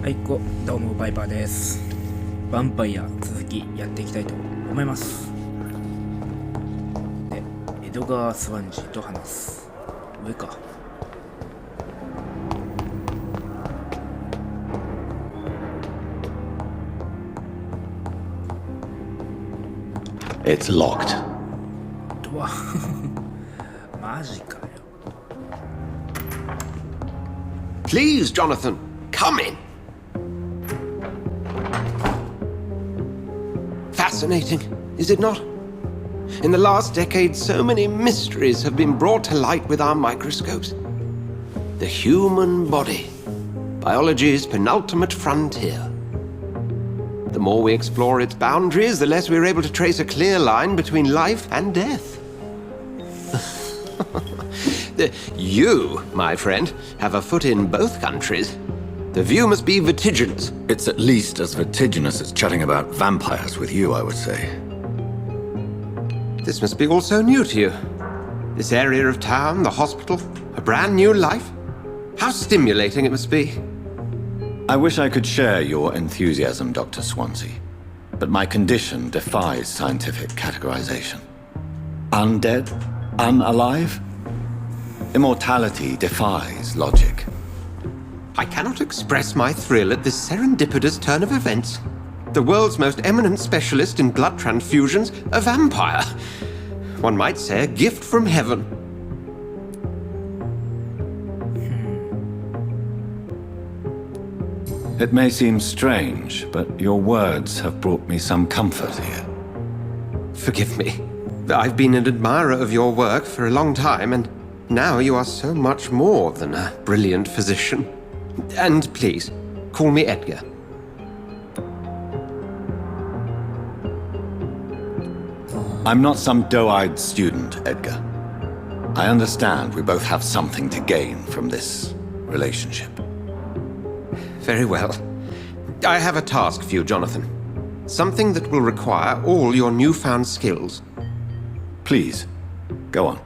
はい、どうもバイパーです。ヴァンパイア続きやっていきたいと思います。で、エドガー・スワンジーと話す。上か。It's locked. ドアマジかよ。 Please, Jonathan, come in. Fascinating, is it not? In the last decade, so many mysteries have been brought to light with our microscopes. The human body, biology's penultimate frontier. The more we explore its boundaries, the less we're able to trace a clear line between life and death. You, my friend, have a foot in both countries. The view must be vertiginous. It's at least as vertiginous as chatting about vampires with you, I would say. This must be all so new to you. This area of town, the hospital, a brand new life. How stimulating it must be. I wish I could share your enthusiasm, Dr. Swansea. But my condition defies scientific categorization. Undead? Unalive? Immortality defies logic. I cannot express my thrill at this serendipitous turn of events. The world's most eminent specialist in blood transfusions, a vampire. One might say a gift from heaven. It may seem strange, but your words have brought me some comfort here. Forgive me. I've been an admirer of your work for a long time, and now you are so much more than a brilliant physician. And please, call me Edgar. I'm not some doe-eyed student, Edgar. I understand we both have something to gain from this relationship. Very well. I have a task for you, Jonathan. Something that will require all your newfound skills. Please, go on.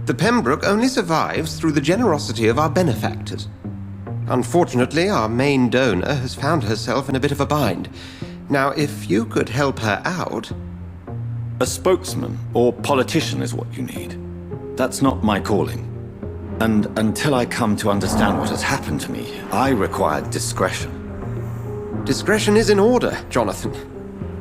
The Pembroke only survives through the generosity of our benefactors. Unfortunately, our main donor has found herself in a bit of a bind. Now, if you could help her out... A spokesman or politician is what you need. That's not my calling. And until I come to understand what has happened to me, I require discretion. Discretion is in order, Jonathan.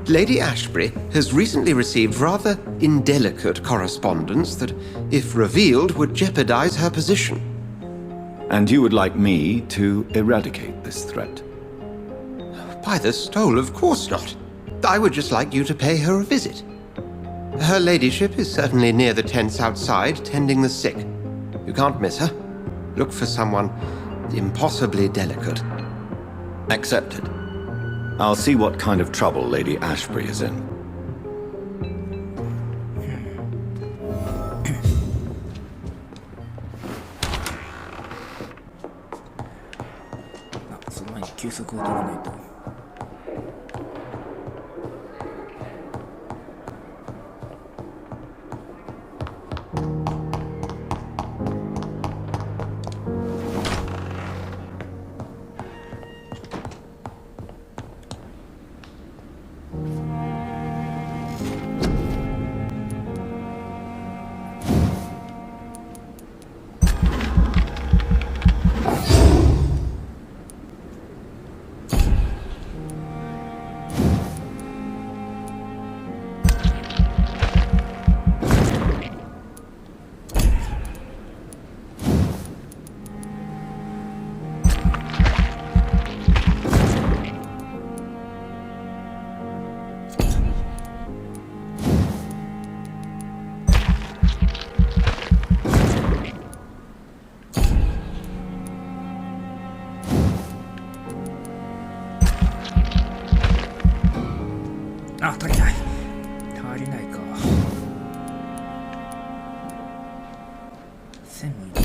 Lady Ashbury has recently received rather indelicate correspondence that, if revealed, would jeopardize her position. And you would like me to eradicate this threat? By the stole, of course not. I would just like you to pay her a visit. Her ladyship is certainly near the tents outside, tending the sick. You can't miss her. Look for someone impossibly delicate. Accepted. I'll see what kind of trouble Lady Ashbury is in. その前に休息を取らないと。あ、足りない。足りないか。線もいいね。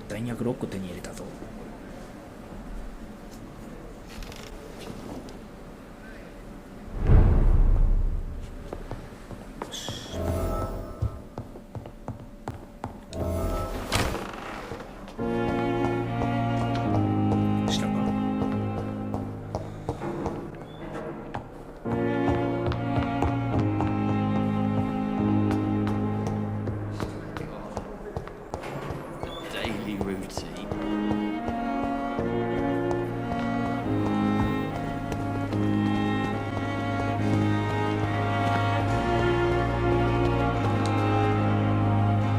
弾薬6個手に入れたぞ。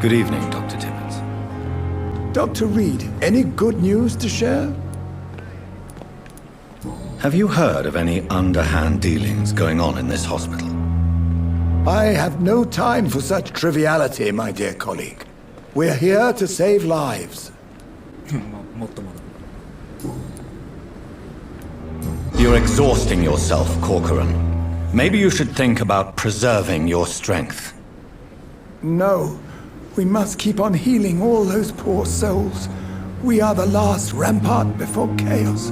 Good evening, Dr. Tibbets. Dr. Reed, any good news to share? Have you heard of any underhand dealings going on in this hospital? I have no time for such triviality, my dear colleague. We're here to save lives. もっともだ。 You're exhausting yourself, Corcoran. Maybe you should think about preserving your strength. No, we must keep on healing all those poor souls. We are the last rampart before chaos.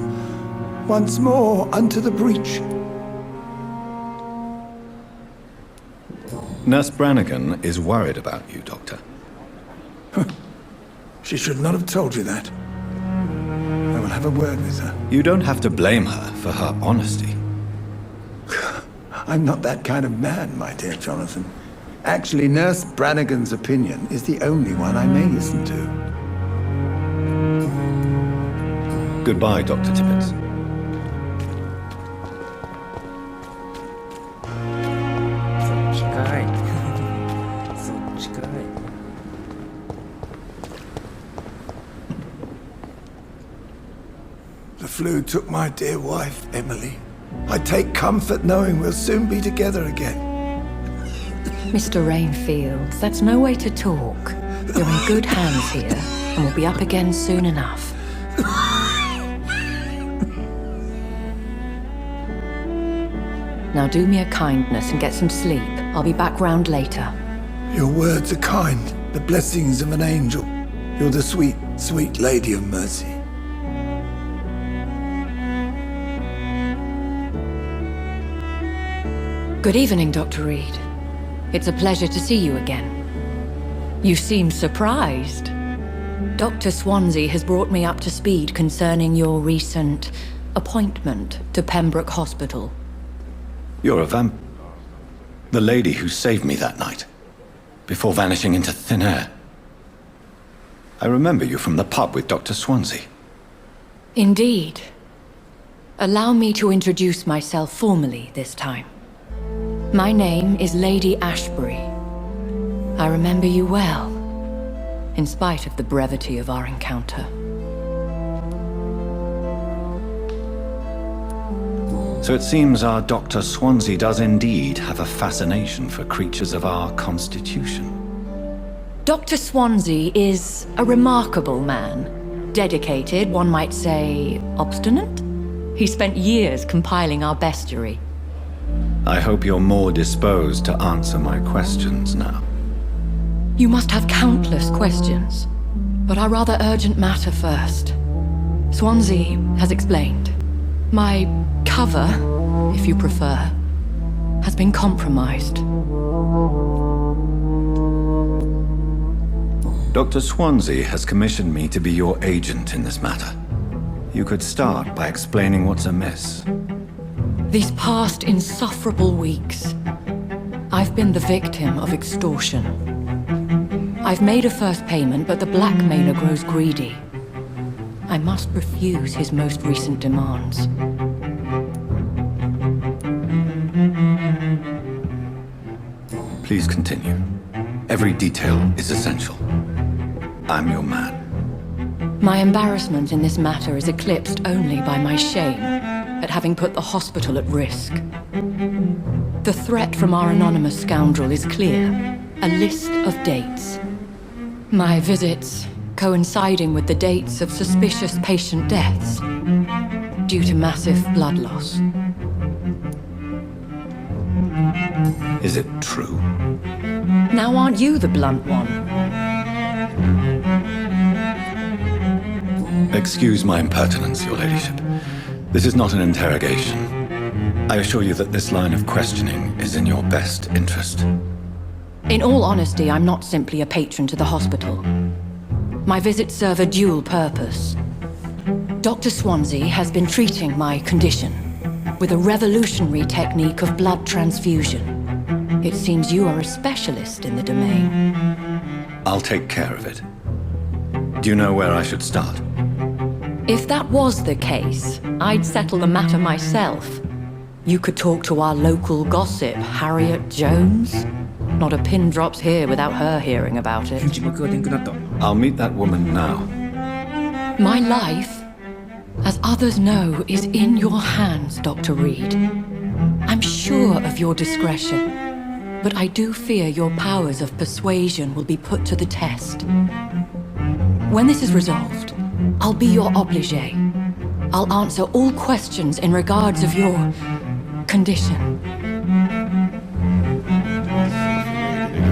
Once more unto the breach. Nurse Brannigan is worried about you, Doctor. She should not have told you that. I will have a word with her. You don't have to blame her for her honesty. I'm not that kind of man, my dear Jonathan. Actually, Nurse Brannigan's opinion is the only one I may listen to. Goodbye, Dr. Tibbets. The flu took my dear wife, Emily. I take comfort knowing we'll soon be together again. Mr. Rainfield, that's no way to talk. You're in good hands here, and we'll be up again soon enough. Now do me a kindness and get some sleep. I'll be back round later. Your words are kind, the blessings of an angel. You're the sweet, sweet Lady of Mercy. Good evening, Dr. Reed. It's a pleasure to see you again. You seem surprised. Dr. Swansea has brought me up to speed concerning your recent appointment to Pembroke Hospital. You're a vamp... The lady who saved me that night, before vanishing into thin air. I remember you from the pub with Dr. Swansea. Indeed. Allow me to introduce myself formally this time. My name is Lady Ashbury. I remember you well, in spite of the brevity of our encounter. So it seems our Dr. Swansea does indeed have a fascination for creatures of our constitution. Dr. Swansea is a remarkable man. Dedicated, one might say, obstinate? He spent years compiling our bestiary. I hope you're more disposed to answer my questions now. You must have countless questions, but our rather urgent matter first. Swansea has explained. My cover, if you prefer, has been compromised. Dr. Swansea has commissioned me to be your agent in this matter. You could start by explaining what's amiss. These past insufferable weeks, I've been the victim of extortion. I've made a first payment, but the blackmailer grows greedy. I must refuse his most recent demands. Please continue. Every detail is essential. I'm your man. My embarrassment in this matter is eclipsed only by my shame at having put the hospital at risk. The threat from our anonymous scoundrel is clear. A list of dates. My visits coinciding with the dates of suspicious patient deaths due to massive blood loss. Is it true? Now aren't you the blunt one? Excuse my impertinence, your ladyship. This is not an interrogation. I assure you that this line of questioning is in your best interest. In all honesty, I'm not simply a patron to the hospital. My visits serve a dual purpose. Dr. Swansea has been treating my condition with a revolutionary technique of blood transfusion. It seems you are a specialist in the domain. I'll take care of it. Do you know where I should start? If that was the case, I'd settle the matter myself. You could talk to our local gossip, Harriet Jones. Not a pin drops here without her hearing about it. 字幕が出んくなった。 I'll meet that woman now. My life, as others know, is in your hands, Dr. Reed. I'm sure of your discretion, but I do fear your powers of persuasion will be put to the test. When this is resolved, I'll be your obligé. I'll answer all questions in regards of your condition.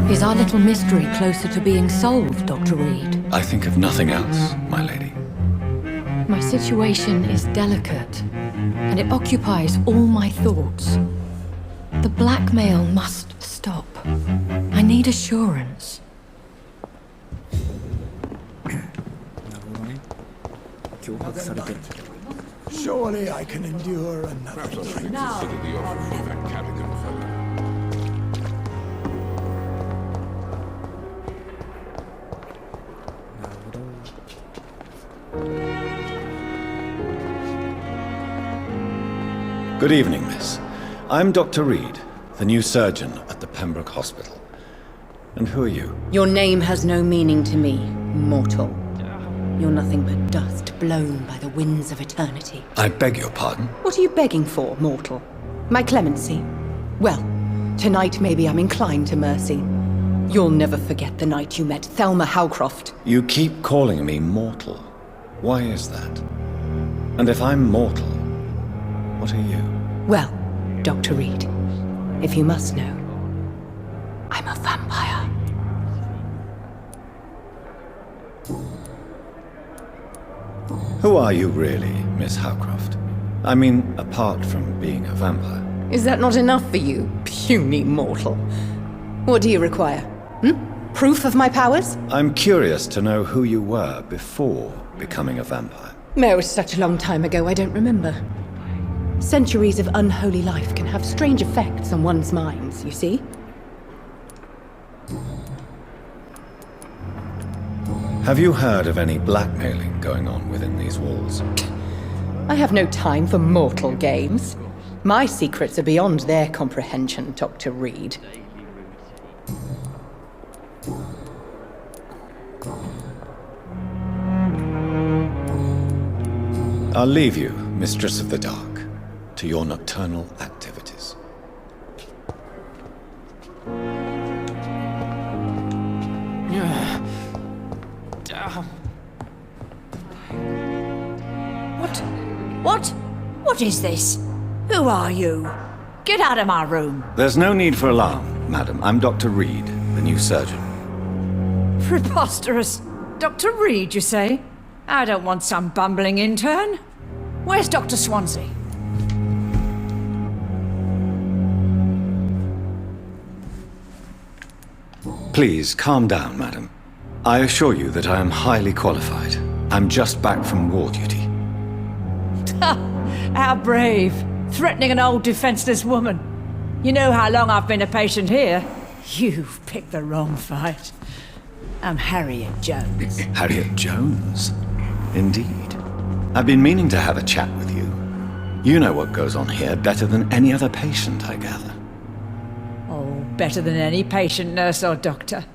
Is our little mystery closer to being solved, Dr. Reed? I think of nothing else, my lady. My situation is delicate, and it occupies all my thoughts. The blackmail must stop. I need assurance. なるほどね。脅迫されてる。 Surely I can endure another drink. Good evening, miss. I'm Dr. Reed, the new surgeon at the Pembroke Hospital. And who are you? Your name has no meaning to me, mortal. You're nothing but dust blown by the winds of eternity. I beg your pardon? What are you begging for, mortal? My clemency? Well, tonight maybe I'm inclined to mercy. You'll never forget the night you met Thelma Howcroft. You keep calling me mortal. Why is that? And if I'm mortal, what are you? Well, Dr. Reed, if you must know, I'm a vampire. Who are you really, Miss Howcroft? I mean, apart from being a vampire. Is that not enough for you, puny mortal? What do you require? Proof of my powers? I'm curious to know who you were before becoming a vampire. No, it was such a long time ago, I don't remember. Centuries of unholy life can have strange effects on one's minds, you see? Have you heard of any blackmailing going on within these walls? I have no time for mortal games. My secrets are beyond their comprehension, Dr. Reed. I'll leave you, Mistress of the Dark, to your nocturnal activities. What is this? Who are you? Get out of my room. There's no need for alarm, madam. I'm Dr. Reed, the new surgeon. Preposterous. Dr. Reed, you say? I don't want some bumbling intern. Where's Dr. Swansea? Please, calm down, madam. I assure you that I am highly qualified. I'm just back from war duty. How brave. Threatening an old defenseless woman. You know how long I've been a patient here? You've picked the wrong fight. I'm Harriet Jones. Harriet Jones? Indeed. I've been meaning to have a chat with you. You know what goes on here better than any other patient, I gather. Oh, better than any patient, nurse or doctor.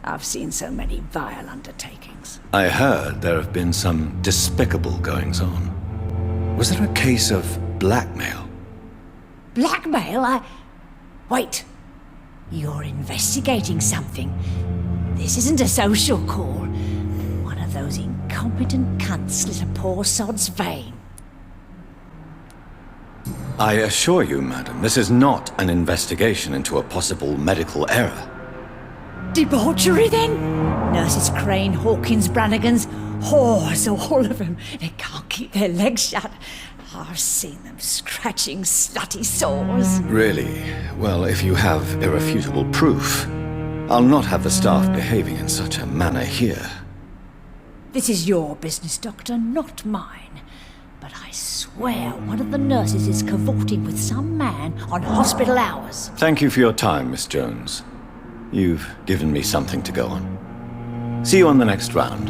I've seen so many vile undertakings. I heard there have been some despicable goings-on. Was there a case of blackmail? Blackmail? Wait. You're investigating something. This isn't a social call. One of those incompetent cunts slit a poor sod's vein. I assure you, madam, this is not an investigation into a possible medical error. Debauchery, then? Nurses Crane, Hawkins, Brannigans, whores, all of them. They can't keep their legs shut. I've seen them scratching slutty sores. Really? Well, if you have irrefutable proof, I'll not have the staff behaving in such a manner here. This is your business, Doctor, not mine. But I swear one of the nurses is cavorting with some man on hospital hours. Thank you for your time, Miss Jones. You've given me something to go on. See you on the next round.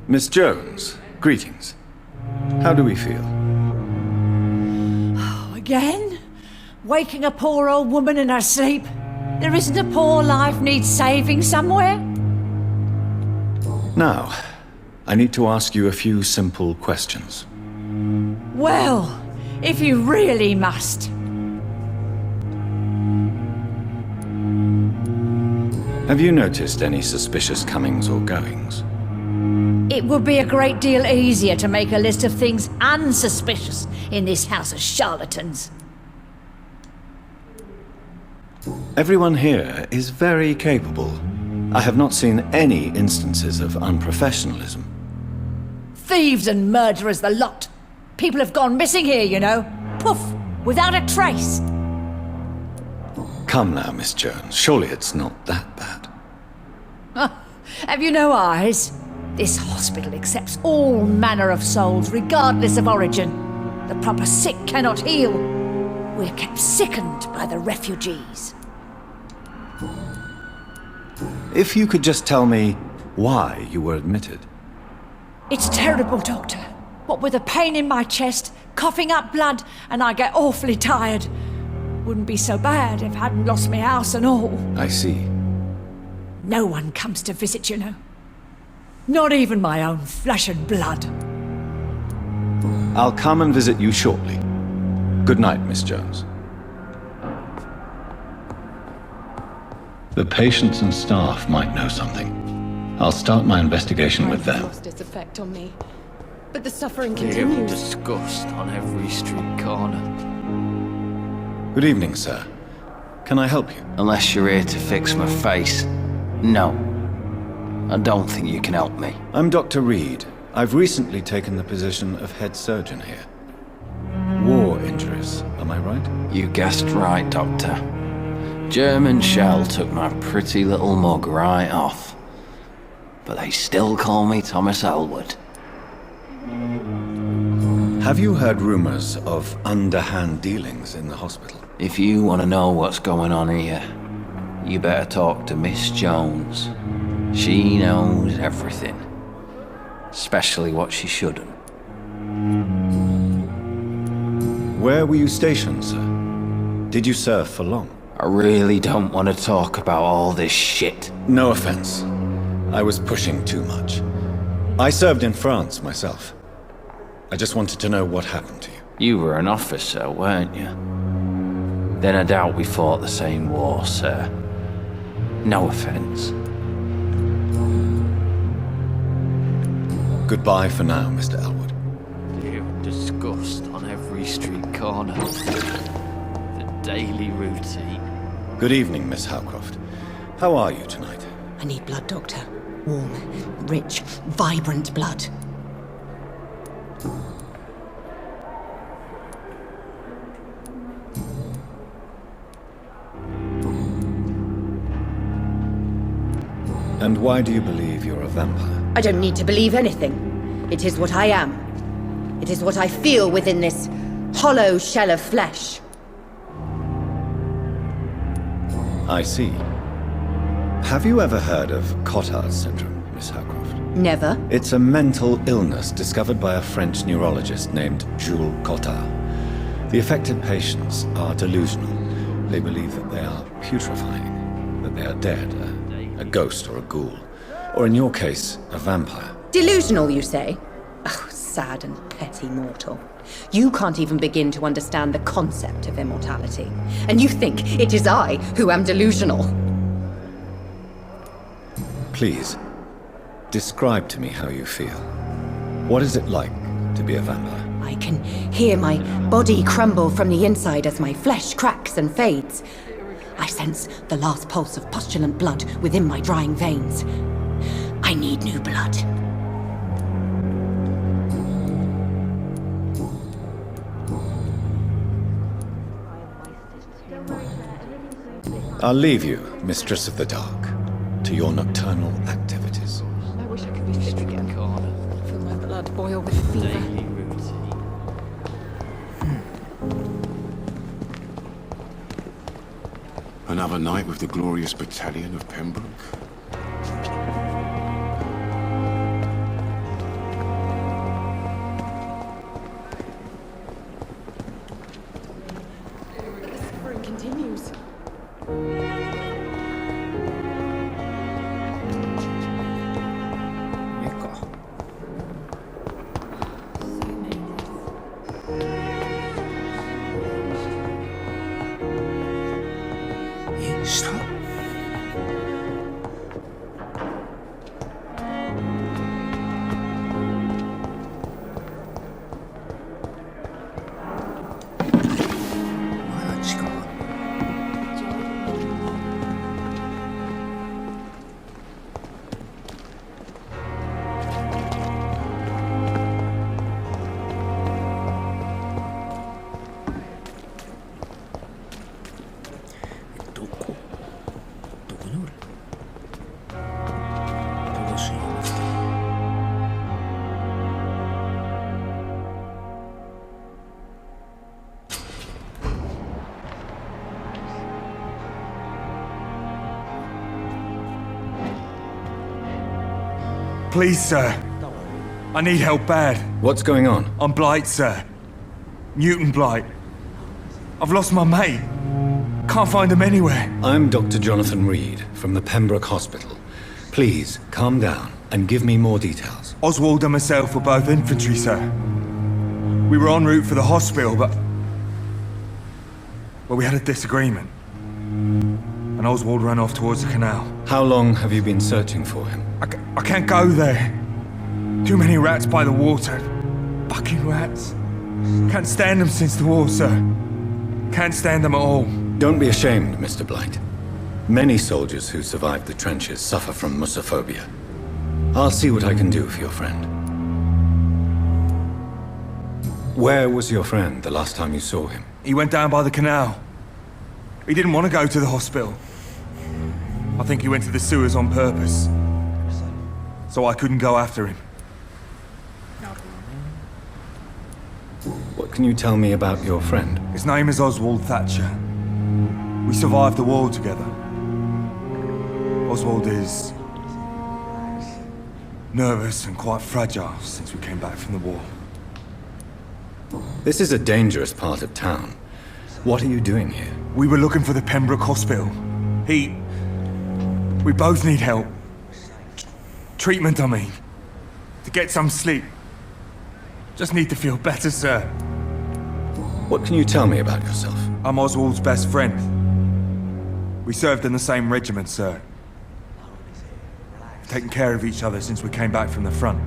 Miss Jones, greetings. How do we feel? Again? Waking a poor old woman in her sleep? There isn't a poor life needs saving somewhere? Now, I need to ask you a few simple questions. Well, if you really must. Have you noticed any suspicious comings or goings? It would be a great deal easier to make a list of things unsuspicious in this house of charlatans. Everyone here is very capable. I have not seen any instances of unprofessionalism. Thieves and murderers, the lot. People have gone missing here, you know. Poof, without a trace. Come now, Miss Jones. Surely it's not that bad. Have you no eyes? This hospital accepts all manner of souls, regardless of origin. The proper sick cannot heal. We're kept sickened by the refugees. If you could just tell me why you were admitted. It's terrible, Doctor. What with a pain in my chest, coughing up blood, and I get awfully tired. Wouldn't be so bad if I hadn't lost my house and all. I see. No one comes to visit, you know. Not even my own flesh and blood. I'll come and visit you shortly. Good night, Miss Jones. The patients and staff might know something. I'll start my investigation with them. Lost its effect on me, but the suffering Fear of continues. disgust on every street corner. Good evening, sir. Can I help you? Unless you're here to fix my face. No. I don't think you can help me. I'm Dr. Reed. I've recently taken the position of head surgeon here. War injuries, am I right? You guessed right, Doctor. German shell took my pretty little mug right off. But they still call me Thomas Elwood. Have you heard rumors of underhand dealings in the hospital? If you want to know what's going on here, you better talk to Miss Jones. She knows everything. Especially what she shouldn't. Where were you stationed, sir? Did you serve for long? I really don't want to talk about all this shit. No offense. I was pushing too much. I served in France myself. I just wanted to know what happened to you. You were an officer, weren't you? Then I doubt we fought the same war, sir. No offense. Goodbye for now, Mr. Elwood. Fear of disgust on every street corner. The daily routine. Good evening, Miss Howcroft. How are you tonight? I need blood, Doctor. Warm, rich, vibrant blood. And why do you believe you're a vampire? I don't need to believe anything. It is what I am. It is what I feel within this hollow shell of flesh. I see. Have you ever heard of Cotard's syndrome, Miss Howcroft? Never. It's a mental illness discovered by a French neurologist named Jules Cotard. The affected patients are delusional. They believe that they are putrefying, that they are dead, a ghost or a ghoul, or in your case, a vampire. Delusional, you say? Oh, sad and petty mortal. You can't even begin to understand the concept of immortality. And you think it is I who am delusional. Please, describe to me how you feel. What is it like to be a vampire? I can hear my body crumble from the inside as my flesh cracks and fades. I sense the last pulse of pustulant blood within my drying veins. I need new blood. I'll leave you, Mistress of the Dark, to your nocturnal activities. I wish I could be sick again. Feel my blood boil with fever. Daily routine. Another night with the glorious battalion of Pembroke? Please, sir. I need help bad. What's going on? I'm Blight, sir. Newton Blight. I've lost my mate. Can't find him anywhere. I'm Dr. Jonathan Reed from the Pembroke Hospital. Please, calm down and give me more details. Oswald and myself were both infantry, sir. We were en route for the hospital, but... well, we had a disagreement. And Oswald ran off towards the canal. How long have you been searching for him? I can't go there. Too many rats by the water. Fucking rats. Can't stand them since the war, sir. Can't stand them at all. Don't be ashamed, Mr. Blight. Many soldiers who survived the trenches suffer from musophobia. I'll see what I can do for your friend. Where was your friend the last time you saw him? He went down by the canal. He didn't want to go to the hospital. I think he went to the sewers on purpose. So I couldn't go after him. What can you tell me about your friend? His name is Oswald Thatcher. We survived the war together. Oswald is... nervous and quite fragile since we came back from the war. This is a dangerous part of town. What are you doing here? We were looking for the Pembroke Hospital. We both need help. Treatment, I mean. To get some sleep. Just need to feel better, sir. What can you tell me about yourself? I'm Oswald's best friend. We served in the same regiment, sir. Taken care of each other since we came back from the front.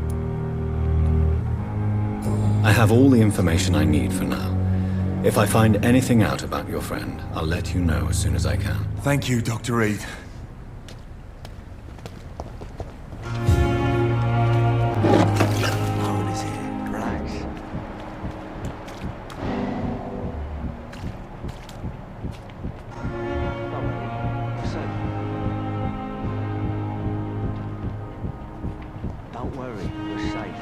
I have all the information I need for now. If I find anything out about your friend, I'll let you know as soon as I can. Thank you, Dr. Reed. Don't worry, we're safe.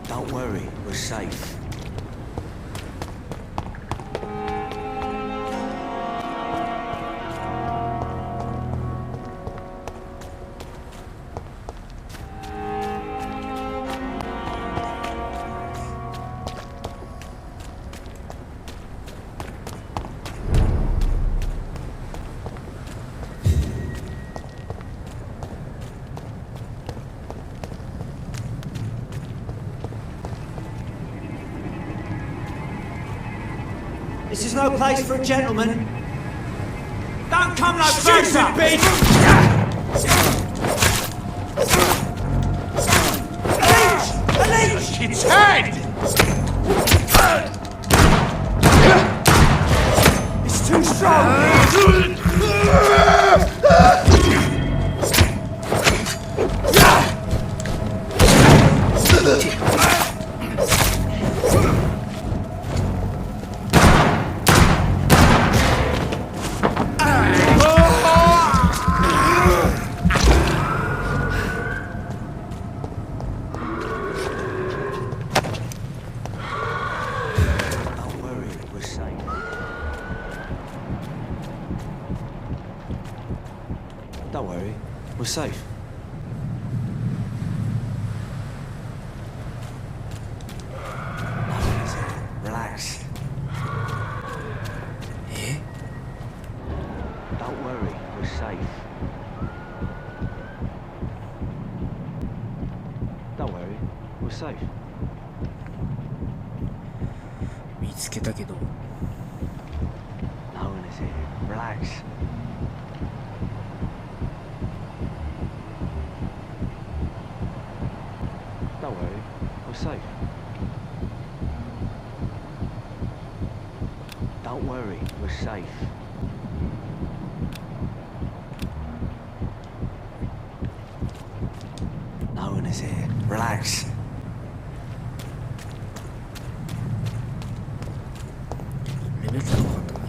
Don't worry, we're safe. This is no place for a gentleman. Don't come no closer! A leech! Its head! It's too strong! Don't worry, we're safe. Relax. Don't worry, we're safe. Don't worry, we're safe. 見つけたけど No one is here. Relax. Don't worry, we're safe. Don't worry, we're safe. No one is here. Relax. レベル高かったな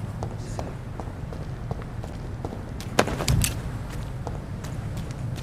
今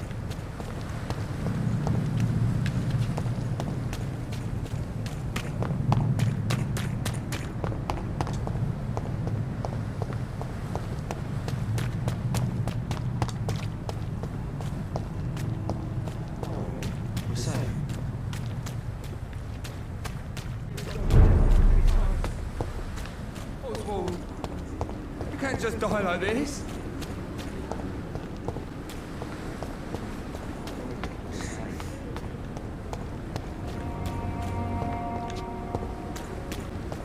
just die like this.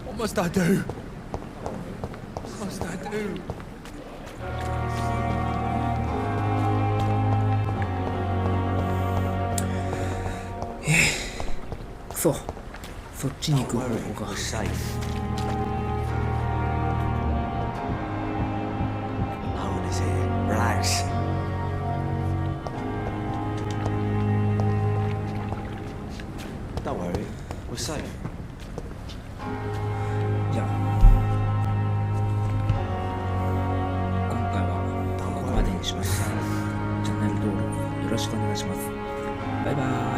What must I do? What must I do? そう、そっちに行く方法が。 safe. No one is here. Relax. Don't worry. We're safe. じゃあ今回はここまでにします。チャンネル登録よろしくお願いします。バイバーイ。